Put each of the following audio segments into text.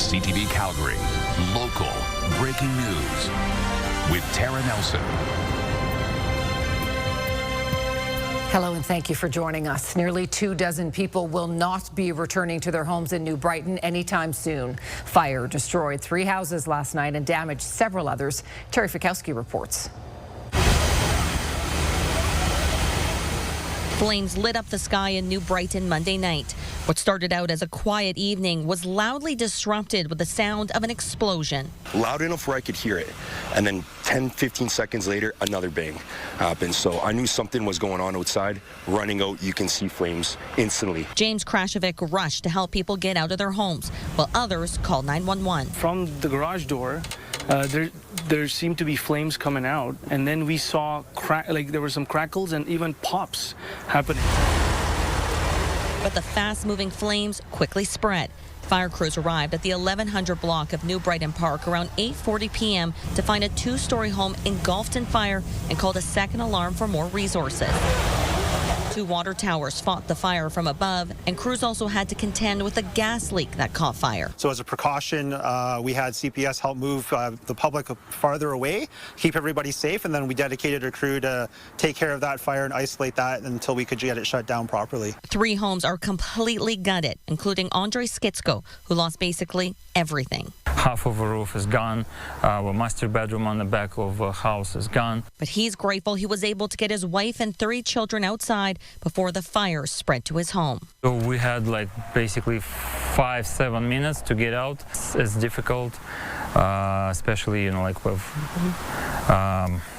CTV Calgary, local breaking news with Tara Nelson. Hello and thank you for joining us. Nearly 24 people will not be returning to their homes in New Brighton anytime soon. Fire destroyed 3 houses last night and damaged several others. Terry Fikowski reports. Flames lit up the sky in New Brighton Monday night. What started out as a quiet evening was loudly disrupted with the sound of an explosion. Loud enough where I could hear it, and then 10-15 seconds later, another bang happened. So I knew something was going on outside. Running out, you can see flames instantly. James Krashovic rushed to help people get out of their homes, while others called 911. From the garage door, there seemed to be flames coming out, and then we saw there were some crackles and even pops happening. But the fast-moving flames quickly spread. Fire crews arrived at the 1100 block of New Brighton Park around 8:40 p.m. to find a 2-story home engulfed in fire and called a second alarm for more resources. 2 water towers fought the fire from above, and crews also had to contend with a gas leak that caught fire. So as a precaution, we had CPS help move the public farther away, keep everybody safe, and then we dedicated a crew to take care of that fire and isolate that until we could get it shut down properly. 3 homes are completely gutted, including Andre Skitsko, who lost basically everything. Half of a roof is gone. Our master bedroom on the back of a house is gone. But he's grateful he was able to get his wife and 3 children outside before the fire spread to his home. So we had basically 5-7 minutes to get out. It's difficult, especially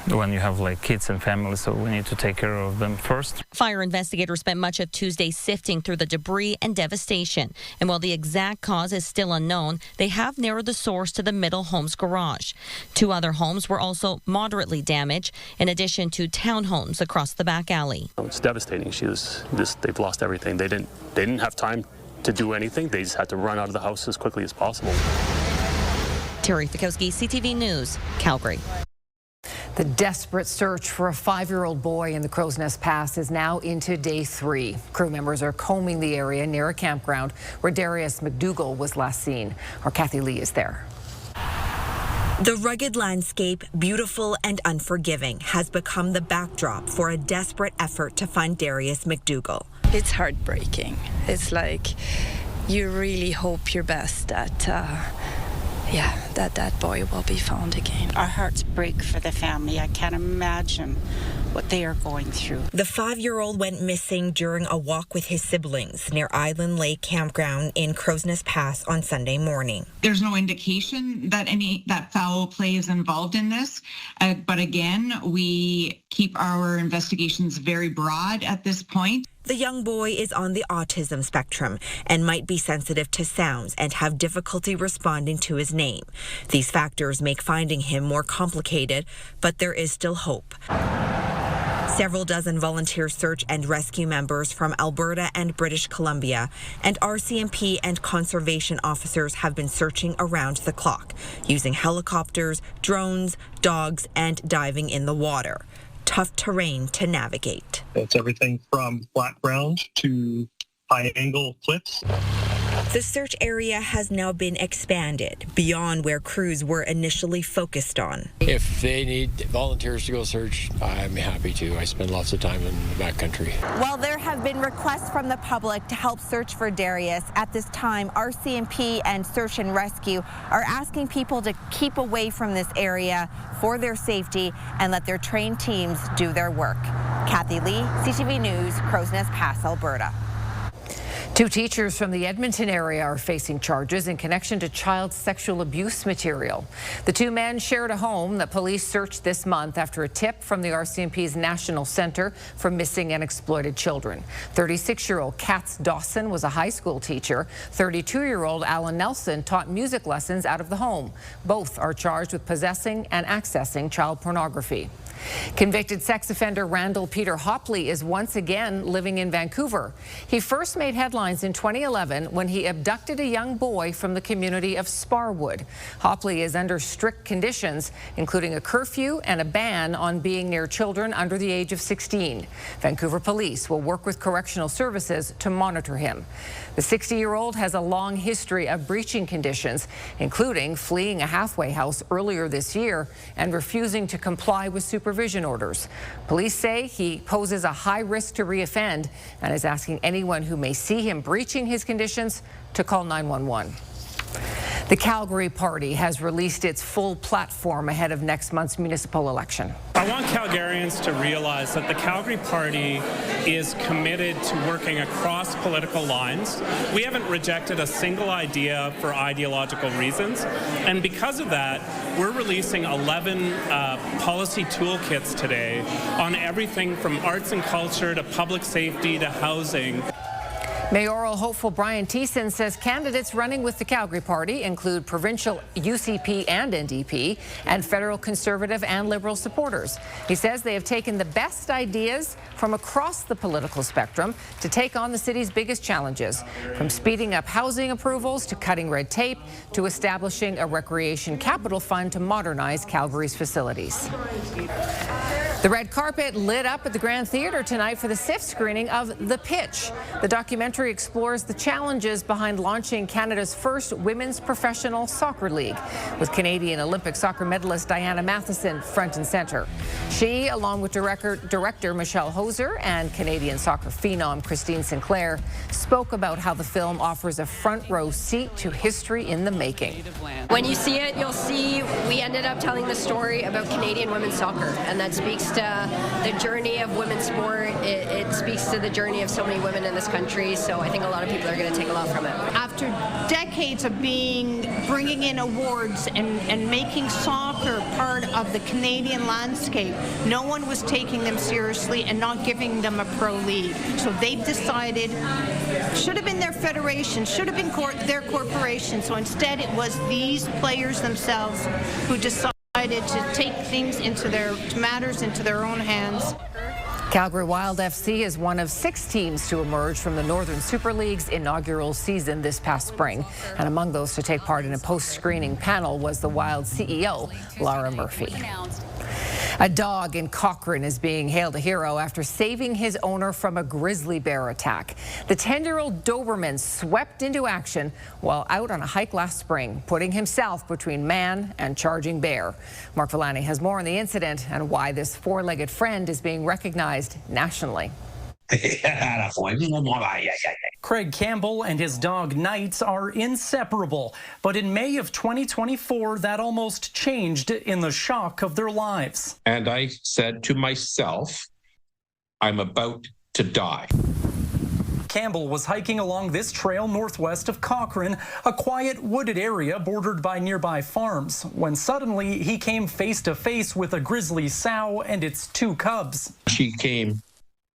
when you have kids and families, so we need to take care of them first. Fire investigators spent much of Tuesday sifting through the debris and devastation. And while the exact cause is still unknown, they have narrowed the source to the middle home's garage. 2 other homes were also moderately damaged, in addition to townhomes across the back alley. It's devastating. They've lost everything. They didn't have time to do anything. They just had to run out of the house as quickly as possible. Terry Fikowski, CTV News, Calgary. The desperate search for a 5-year-old boy in the Crow's Nest Pass is now into day 3. Crew members are combing the area near a campground where Darius McDougall was last seen. Our Kathy Lee is there. The rugged landscape, beautiful and unforgiving, has become the backdrop for a desperate effort to find Darius McDougall. It's heartbreaking. It's like you really hope your best that that boy will be found again. Our hearts break for the family. I can't imagine what they are going through. The 5-year-old went missing during a walk with his siblings near Island Lake Campground in Crow's Nest Pass on Sunday morning. There's no indication that foul play is involved in this, but again, we keep our investigations very broad at this point. The young boy is on the autism spectrum and might be sensitive to sounds and have difficulty responding to his name. These factors make finding him more complicated, but there is still hope. Several dozen volunteer search and rescue members from Alberta and British Columbia and RCMP and conservation officers have been searching around the clock, using helicopters, drones, dogs, and diving in the water. Tough terrain to navigate. It's everything from flat ground to high-angle cliffs. The search area has now been expanded beyond where crews were initially focused on. If they need volunteers to go search, I'm happy to. I spend lots of time in the backcountry. While there have been requests from the public to help search for Darius, at this time, RCMP and Search and Rescue are asking people to keep away from this area for their safety and let their trained teams do their work. Kathy Lee, CTV News, Crow's Nest Pass, Alberta. 2 teachers from the Edmonton area are facing charges in connection to child sexual abuse material. The 2 men shared a home that police searched this month after a tip from the RCMP's National Centre for Missing and Exploited Children. 36-year-old Katz Dawson was a high school teacher. 32-year-old Alan Nelson taught music lessons out of the home. Both are charged with possessing and accessing child pornography. Convicted sex offender Randall Peter Hopley is once again living in Vancouver. He first made headlines in 2011 when he abducted a young boy from the community of Sparwood. Hopley is under strict conditions, including a curfew and a ban on being near children under the age of 16. Vancouver police will work with correctional services to monitor him. The 60-year-old has a long history of breaching conditions, including fleeing a halfway house earlier this year and refusing to comply with supervision orders. Police say he poses a high risk to reoffend and is asking anyone who may see him breaching his conditions to call 911. The Calgary Party has released its full platform ahead of next month's municipal election. I want Calgarians to realize that the Calgary Party is committed to working across political lines. We haven't rejected a single idea for ideological reasons, and because of that, we're releasing 11 policy toolkits today on everything from arts and culture to public safety to housing. Mayoral hopeful Brian Thiessen says candidates running with the Calgary Party include provincial UCP and NDP and federal Conservative and Liberal supporters. He says they have taken the best ideas from across the political spectrum to take on the city's biggest challenges, from speeding up housing approvals to cutting red tape to establishing a recreation capital fund to modernize Calgary's facilities. The red carpet lit up at the Grand Theatre tonight for the 5th screening of The Pitch. The documentary explores the challenges behind launching Canada's first women's professional soccer league, with Canadian Olympic soccer medalist Diana Matheson front and center. She, along with director Michelle Hoser and Canadian soccer phenom Christine Sinclair, spoke about how the film offers a front row seat to history in the making. When you see it, you'll see we ended up telling the story about Canadian women's soccer, and that speaks to the journey of women's sport. It speaks to the journey of so many women in this country, so I think a lot of people are going to take a lot from it. After decades of bringing in awards and making soccer part of the Canadian landscape, no one was taking them seriously and not giving them a pro league. So they've decided, should have been their federation, should have been their corporation. So instead it was these players themselves who decided to take things matters into their own hands. Calgary Wild FC is one of 6 teams to emerge from the Northern Super League's inaugural season this past spring. And among those to take part in a post-screening panel was the Wild CEO, Lara Murphy. A dog in Cochrane is being hailed a hero after saving his owner from a grizzly bear attack. The 10-year-old Doberman swept into action while out on a hike last spring, putting himself between man and charging bear. Mark Villani has more on the incident and why this 4-legged friend is being recognized nationally. Craig Campbell and his dog Knight are inseparable, but in May of 2024, that almost changed in the shock of their lives. And I said to myself, I'm about to die. Campbell was hiking along this trail northwest of Cochrane, a quiet wooded area bordered by nearby farms, when suddenly he came face to face with a grizzly sow and its 2 cubs. She came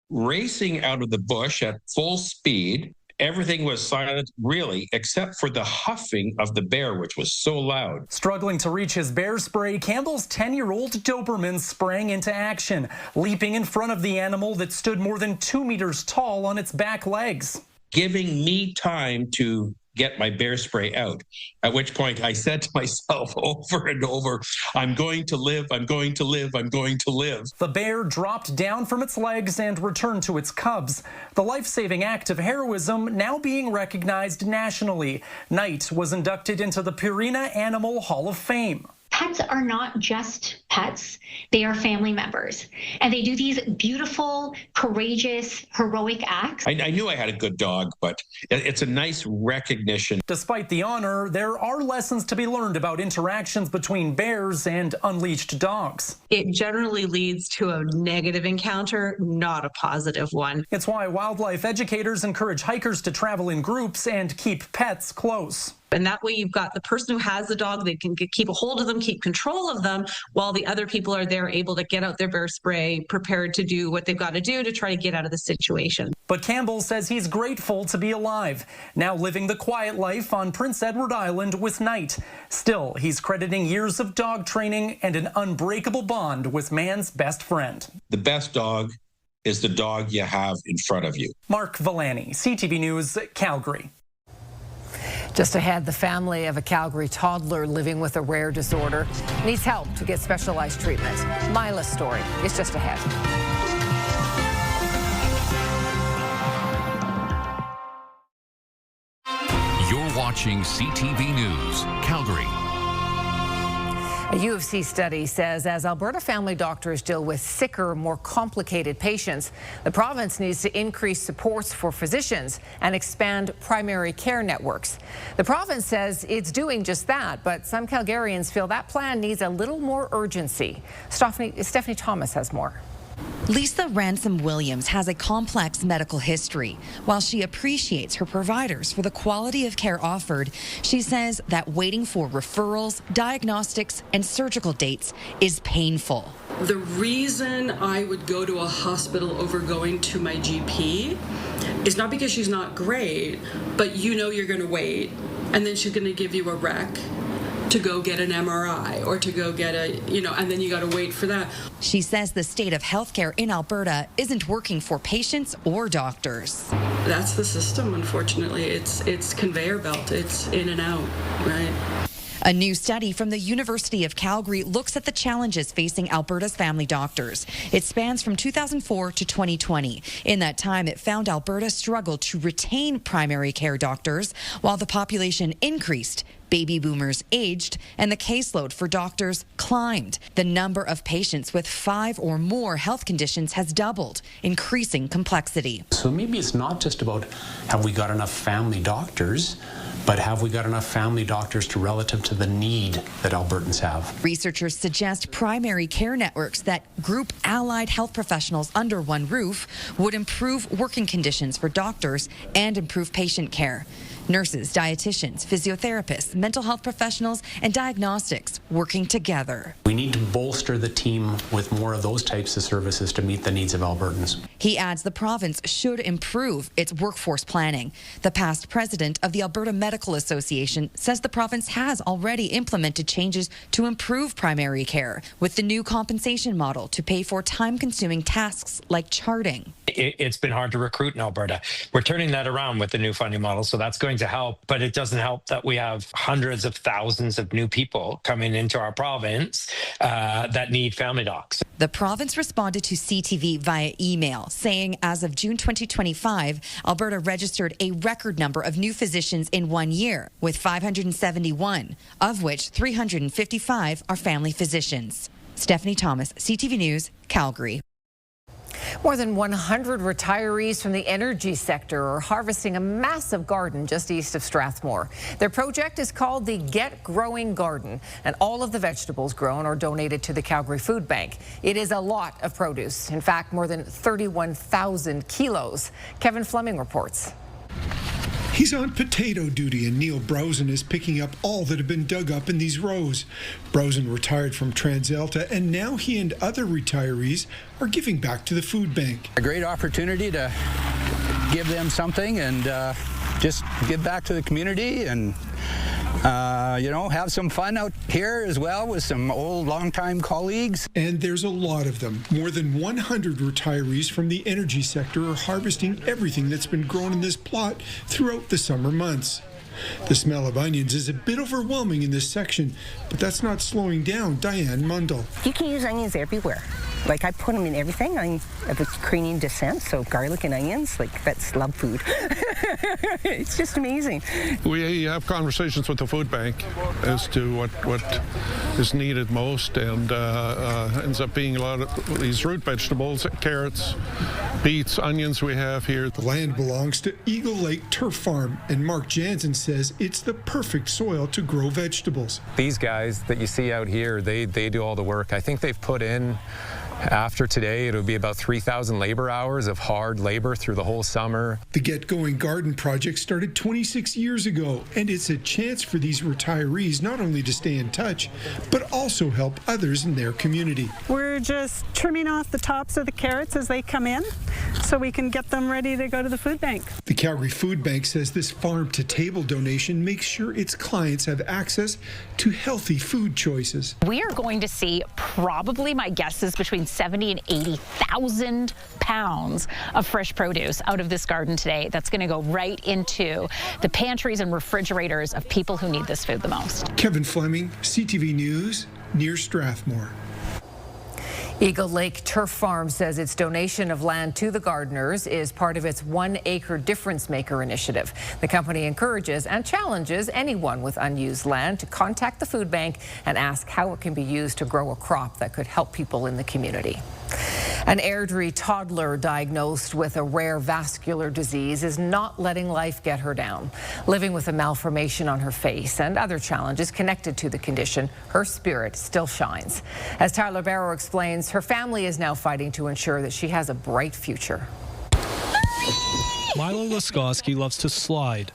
racing out of the bush at full speed. Everything was silent, really, except for the huffing of the bear, which was so loud. Struggling to reach his bear spray, Campbell's 10-year-old Doberman sprang into action, leaping in front of the animal that stood more than 2 meters tall on its back legs. Giving me time to get my bear spray out, at which point I said to myself over and over, I'm going to live, I'm going to live, I'm going to live. The bear dropped down from its legs and returned to its cubs. The life-saving act of heroism now being recognized nationally. Knight was inducted into the Purina Animal Hall of Fame. Pets are not just pets, they are family members. And they do these beautiful, courageous, heroic acts. I knew I had a good dog, but it's a nice recognition. Despite the honor, there are lessons to be learned about interactions between bears and unleashed dogs. It generally leads to a negative encounter, not a positive one. It's why wildlife educators encourage hikers to travel in groups and keep pets close. And that way you've got the person who has the dog, they can keep a hold of them, keep control of them, while the other people are there able to get out their bear spray, prepared to do what they've got to do to try to get out of the situation. But Campbell says he's grateful to be alive, now living the quiet life on Prince Edward Island with Knight. Still, he's crediting years of dog training and an unbreakable bond with man's best friend. The best dog is the dog you have in front of you. Mark Villani, CTV News, Calgary. Just ahead, the family of a Calgary toddler living with a rare disorder needs help to get specialized treatment. Mila's story is just ahead. You're watching CTV News, Calgary. A U of C study says as Alberta family doctors deal with sicker, more complicated patients, the province needs to increase supports for physicians and expand primary care networks. The province says it's doing just that, but some Calgarians feel that plan needs a little more urgency. Stephanie Thomas has more. Lisa Ransom Williams has a complex medical history. While she appreciates her providers for the quality of care offered, she says that waiting for referrals, diagnostics, and surgical dates is painful. The reason I would go to a hospital over going to my GP is not because she's not great, but you know you're going to wait, and then she's going to give you a rec to go get an MRI or to go get and then you got to wait for that. She says the state of healthcare in Alberta isn't working for patients or doctors. That's the system, unfortunately. It's conveyor belt. It's in and out, right? A new study from the University of Calgary looks at the challenges facing Alberta's family doctors. It spans from 2004 to 2020. In that time, it found Alberta struggled to retain primary care doctors while the population increased. Baby boomers aged and the caseload for doctors climbed. The number of patients with 5 or more health conditions has doubled, increasing complexity. So maybe it's not just about have we got enough family doctors, but have we got enough family doctors relative to the need that Albertans have? Researchers suggest primary care networks that group allied health professionals under one roof would improve working conditions for doctors and improve patient care. Nurses, dietitians, physiotherapists, mental health professionals, and diagnostics working together. We need to bolster the team with more of those types of services to meet the needs of Albertans. He adds the province should improve its workforce planning. The past president of the Alberta Medical Association says the province has already implemented changes to improve primary care with the new compensation model to pay for time-consuming tasks like charting. It's been hard to recruit in Alberta. We're turning that around with the new funding model, so that's going to help, but it doesn't help that we have hundreds of thousands of new people coming into our province that need family docs. The province responded to CTV via email, saying as of June 2025, Alberta registered a record number of new physicians in 1 year, with 571, of which 355 are family physicians. Stephanie Thomas, CTV News, Calgary. More than 100 retirees from the energy sector are harvesting a massive garden just east of Strathmore. Their project is called the Get Growing Garden, and all of the vegetables grown are donated to the Calgary Food Bank. It is a lot of produce. In fact, more than 31,000 kilos. Kevin Fleming reports. He's on potato duty, and Neil Browson is picking up all that have been dug up in these rows. Browson retired from TransAlta, and now he and other retirees are giving back to the food bank. A great opportunity to give them something and just give back to the community and have some fun out here as well with some old longtime colleagues. And there's a lot of them. More than 100 retirees from the energy sector are harvesting everything that's been grown in this plot throughout the summer months. The smell of onions is a bit overwhelming in this section, but that's not slowing down Diane Mundell. You can use onions everywhere. Like, I put them in everything. I'm of Ukrainian descent, so garlic and onions, that's love food. It's just amazing. We have conversations with the food bank as to what is needed most, and ends up being a lot of these root vegetables, carrots, beets, onions we have here. The land belongs to Eagle Lake Turf Farm, and Mark Jansen says it's the perfect soil to grow vegetables. These guys that you see out here, they do all the work. I think they've put in After today, it'll be about 3,000 labor hours of hard labor through the whole summer. The Get Going Garden project started 26 years ago, and it's a chance for these retirees not only to stay in touch, but also help others in their community. We're just trimming off the tops of the carrots as they come in so we can get them ready to go to the food bank. The Calgary Food Bank says this farm-to-table donation makes sure its clients have access to healthy food choices. We are going to see probably, my guess is, between 70 and 80,000 pounds of fresh produce out of this garden today. That's going to go right into the pantries and refrigerators of people who need this food the most. Kevin Fleming, CTV News, near Strathmore. Eagle Lake Turf Farm says its donation of land to the gardeners is part of its 1 Acre Difference Maker initiative. The company encourages and challenges anyone with unused land to contact the food bank and ask how it can be used to grow a crop that could help people in the community. An Airdrie toddler diagnosed with a rare vascular disease is not letting life get her down. Living with a malformation on her face and other challenges connected to the condition, her spirit still shines. As Tyler Barrow explains, her family is now fighting to ensure that she has a bright future. Mila Laskowski loves to slide,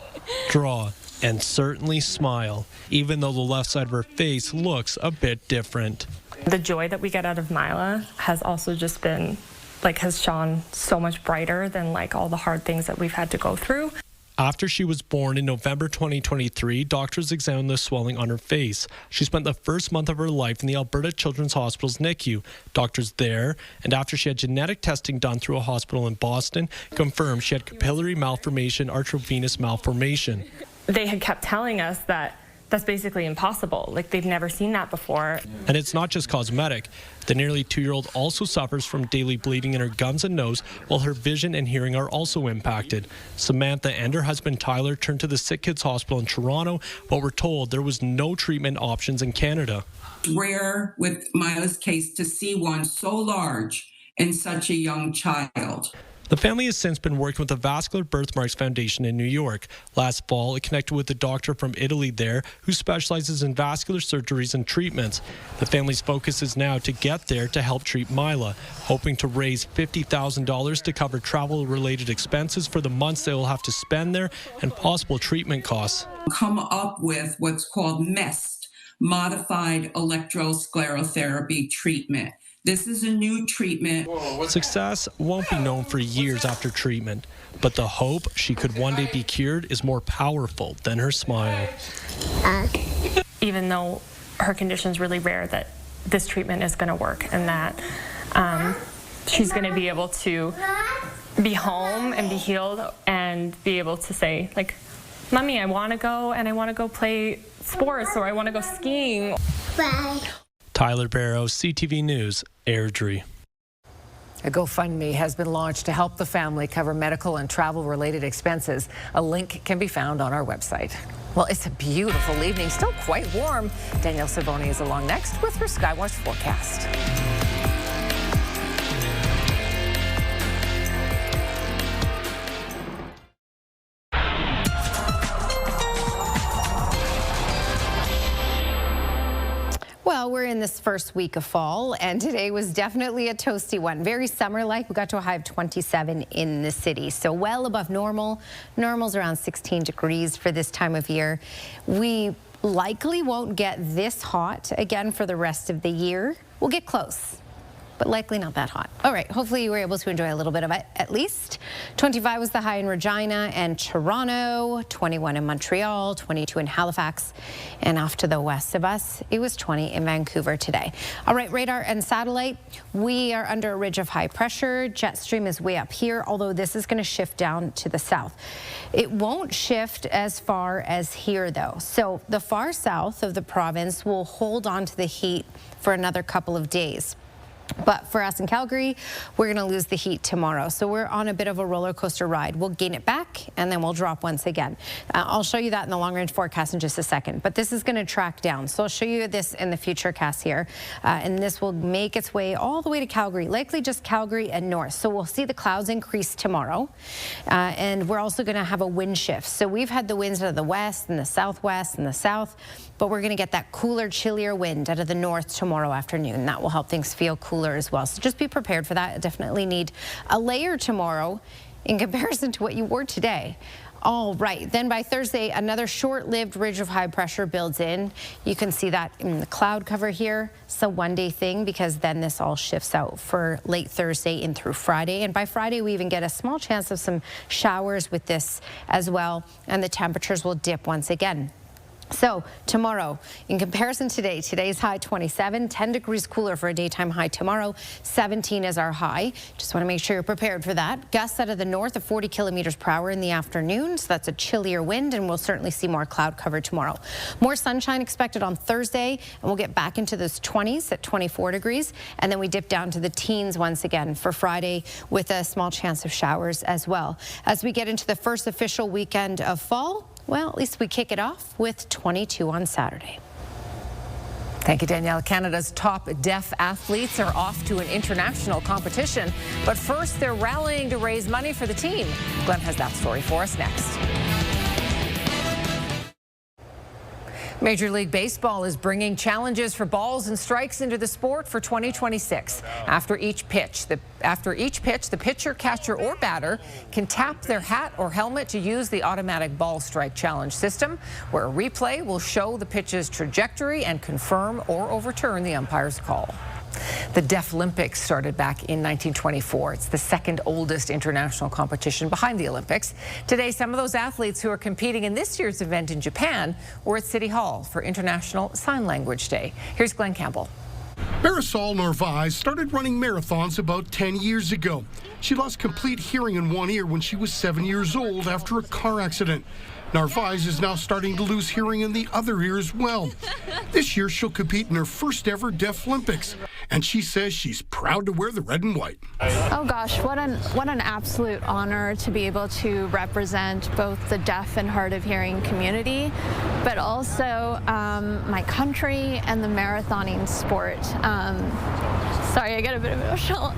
draw, and certainly smile, even though the left side of her face looks a bit different. The joy that we get out of Mila has also just been, has shone so much brighter than all the hard things that we've had to go through. After she was born in November 2023, doctors examined the swelling on her face. She spent the first month of her life in the Alberta Children's Hospital's NICU. Doctors there, and after she had genetic testing done through a hospital in Boston, confirmed she had capillary malformation, arteriovenous malformation. They had kept telling us that that's basically impossible. They've never seen that before. And it's not just cosmetic. The nearly 2-year-old also suffers from daily bleeding in her gums and nose, while her vision and hearing are also impacted. Samantha and her husband Tyler turned to the Sick Kids Hospital in Toronto, but were told there was no treatment options in Canada. Rare with Mila's case to see one so large in such a young child. The family has since been working with the Vascular Birthmarks Foundation in New York. Last fall, it connected with a doctor from Italy there who specializes in vascular surgeries and treatments. The family's focus is now to get there to help treat Mila, hoping to raise $50,000 to cover travel-related expenses for the months they will have to spend there and possible treatment costs. Come up with what's called MEST, Modified Electrosclerotherapy Treatment. This is a new treatment. Success won't be known for years after treatment, but the hope she could one day be cured is more powerful than her smile. Even though her condition's really rare, that this treatment is going to work and that she's going to be able to be home and be healed and be able to say, Mommy, I want to go and I want to go play sports or I want to go skiing. Bye. Tyler Barrow, CTV News, Airdrie. A GoFundMe has been launched to help the family cover medical and travel-related expenses. A link can be found on our website. Well, it's a beautiful evening, still quite warm. Danielle Cervoni is along next with her Skywatch forecast. Well, we're in this first week of fall, and today was definitely a toasty one. Very summer-like. We got to a high of 27 in the city, so well above normal. Normal's around 16 degrees for this time of year. We likely won't get this hot again for the rest of the year. We'll get close, but likely not that hot. All right, hopefully you were able to enjoy a little bit of it at least. 25 was the high in Regina and Toronto, 21 in Montreal, 22 in Halifax, and off to the west of us, it was 20 in Vancouver today. All right, radar and satellite, we are under a ridge of high pressure. Jet stream is way up here, although this is going to shift down to the south. It won't shift as far as here, though. So the far south of the province will hold on to the heat for another couple of days. But for us in Calgary, we're going to lose the heat tomorrow. So we're on a bit of a roller coaster ride. We'll gain it back and then we'll drop once again. I'll show you that in the long range forecast in just a second. But this is going to track down. So I'll show you this in the future cast here. And this will make its way all the way to Calgary, likely just Calgary and north. So we'll see the clouds increase tomorrow. And we're also going to have a wind shift. So we've had the winds out of the west and the southwest and the south. But we're going to get that cooler, chillier wind out of the north tomorrow afternoon. That will help things feel cooler cooler as well. So just be prepared for that. Definitely need a layer tomorrow in comparison to what you wore today. All right, then by Thursday, another short-lived ridge of high pressure builds in. You can see that in the cloud cover here. It's a one-day thing because then this all shifts out for late Thursday in through Friday. And by Friday, we even get a small chance of some showers with this as well. And the temperatures will dip once again. So tomorrow, in comparison to today, today's high 27, 10 degrees cooler for a daytime high tomorrow, 17 is our high. Just want to make sure you're prepared for that. Gusts out of the north of 40 kilometers per hour in the afternoon, so that's a chillier wind, and we'll certainly see more cloud cover tomorrow. More sunshine expected on Thursday, and we'll get back into those 20s at 24 degrees, and then we dip down to the teens once again for Friday with a small chance of showers as well. As we get into the first official weekend of fall, well, at least we kick it off with 22 on Saturday. Thank you, Danielle. Canada's top deaf athletes are off to an international competition. But first, they're rallying to raise money for the team. Glenn has that story for us next. Major League Baseball is bringing challenges for balls and strikes into the sport for 2026. After each pitch, the pitcher, catcher, or batter can tap their hat or helmet to use the automatic ball strike challenge system, where a replay will show the pitch's trajectory and confirm or overturn the umpire's call. The Deaf Olympics started back in 1924. It's the second oldest international competition behind the Olympics. Today, some of those athletes who are competing in this year's event in Japan were at City Hall for International Sign Language Day. Here's Glenn Campbell. Marisol Narvaez started running marathons about 10 years ago. She lost complete hearing in one ear when she was 7 years old after a car accident. Narvaez is now starting to lose hearing in the other ear as well. This year, she'll compete in her first ever Deaf Olympics, and she says she's proud to wear the red and white. Oh gosh, what an absolute honor to be able to represent both the deaf and hard of hearing community, but also my country and the marathoning sport. Sorry, I get a bit emotional.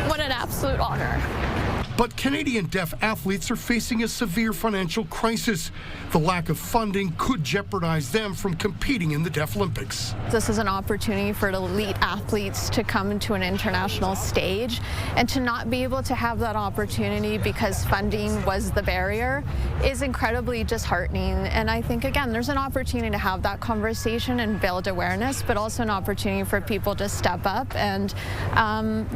What an absolute honor. But Canadian deaf athletes are facing a severe financial crisis. The lack of funding could jeopardize them from competing in the Deaf Olympics. This is an opportunity for elite athletes to come to an international stage, and to not be able to have that opportunity because funding was the barrier is incredibly disheartening. And I think, again, there's an opportunity to have that conversation and build awareness, but also an opportunity for people to step up and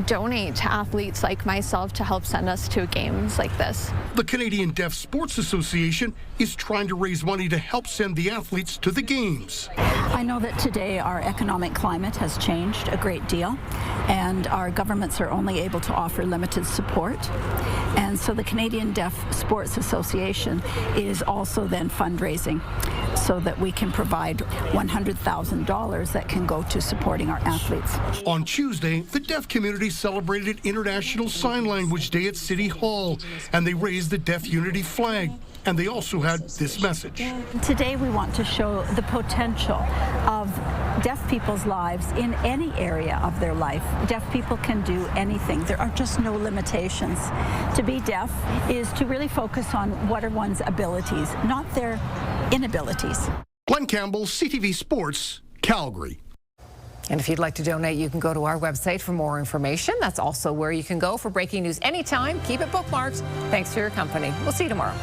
donate to athletes like myself to help send us to games like this. The Canadian Deaf Sports Association is trying to raise money to help send the athletes to the games. I know that today our economic climate has changed a great deal, and our governments are only able to offer limited support. And so the Canadian Deaf Sports Association is also then fundraising so that we can provide $100,000 that can go to supporting our athletes. On Tuesday, the deaf community celebrated International Sign Language Day at City Hall, and they raised the Deaf Unity flag. And they also had this message. Today we want to show the potential of deaf people's lives in any area of their life. Deaf people can do anything. There are just no limitations. To be deaf is to really focus on what are one's abilities, not their inabilities. Glenn Campbell, CTV Sports, Calgary. And if you'd like to donate, you can go to our website for more information. That's also where you can go for breaking news anytime. Keep it bookmarked. Thanks for your company. We'll see you tomorrow.